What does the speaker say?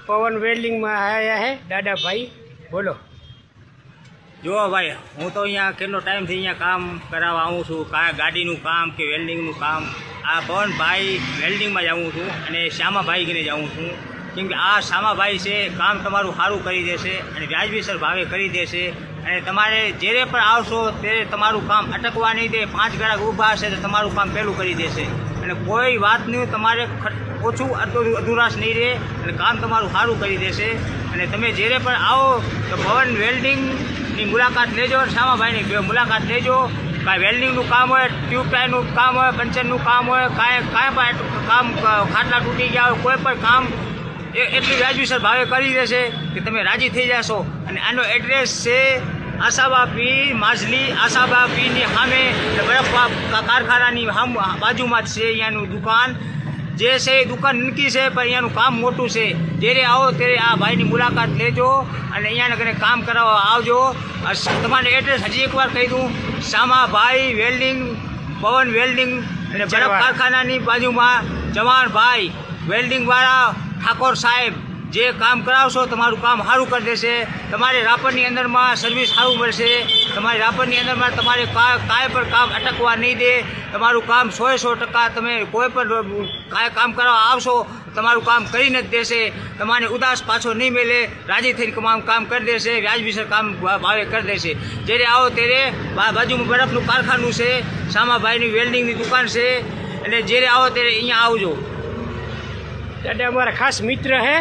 પવન વેલ્ડિંગમાં આવ્યા છે દાદા ભાઈ, બોલો. જો ભાઈ, હું તો અહીંયા કેટલો ટાઈમથી અહીંયા કામ કરાવવા આવું છું, ગાડીનું કામ કે વેલ્ડિંગનું કામ. આ પવનભાઈ વેલ્ડિંગમાં જ આવું છું અને શ્યામાભાઈને જ આવું છું. કેમ કે આ શ્યામાભાઈ છે, કામ તમારું સારું કરી દેશે અને વ્યાજબીસર ભાવે કરી દેશે. અને તમારે જ્યારે પણ આવશો ત્યારે તમારું કામ અટકવા નહીં દે. 5 ગ્રાહક ઊભા હશે તો તમારું કામ પહેલું કરી દેશે અને કોઈ વાતનું તમારે ઓછું અધુરાશ નહીં રહે અને કામ તમારું સારું કરી દેશે. અને તમે જ્યારે પણ આવો તો પવન વેલ્ડિંગની મુલાકાત લેજો, શ્યામાભાઈની મુલાકાત લેજો. કાંઈ વેલ્ડિંગનું કામ હોય, ટ્યુબ ટાઈનું કામ હોય, પંચરનું કામ હોય, કાંઈ પણ કામ, ખાટલા તૂટી ગયા હોય, કોઈ પણ કામ એટલી વ્યાજબીસર ભાવે કરી દેશે કે તમે રાજી થઈ જશો. અને આનો એડ્રેસ છે આશાબા પીર, માઝલી આશાબા પીરની સામે બરફ કારખાનાની બાજુમાં જ છે અહીંયાનું દુકાન. જે છે એ દુકાન નનકી છે પણ અહીંયાનું કામ મોટું છે. જ્યારે આવો ત્યારે આ ભાઈની મુલાકાત લેજો અને અહીંયાના ઘરે કામ કરાવવા આવજો. તમારે એડ્રેસ હજી એકવાર કહી દઉં, શ્યામાભાઈ વેલ્ડિંગ, પવન વેલ્ડિંગ અને બરફ કારખાનાની બાજુમાં જવાનભાઈ વેલ્ડિંગવાળા ઠાકોર સાહેબ જે કામ કરાવશો તમારું કામ સારું કરી દેશે. તમારે રાપરની અંદરમાં સર્વિસ સારું મળશે. તમારી રાપરની અંદરમાં તમારે કાંઈ પણ કામ અટકવા નહીં દે. તમારું કામ 100% તમે કોઈ પણ કાંઈ કામ કરવા આવશો તમારું કામ કરીને જ દેશે. તમારે ઉદાસ પાછો નહીં મેલે, રાજી થઈને કામ કરી દેશે, વ્યાજબીસર કામ ભાવે કરી દેશે. જ્યારે આવો ત્યારે બાજુમાં બરફનું કારખાનું છે, શ્યામાભાઈની વેલ્ડિંગની દુકાન છે. એટલે જ્યારે આવો ત્યારે અહીંયા આવજો. દાદા અમારા ખાસ મિત્ર છે.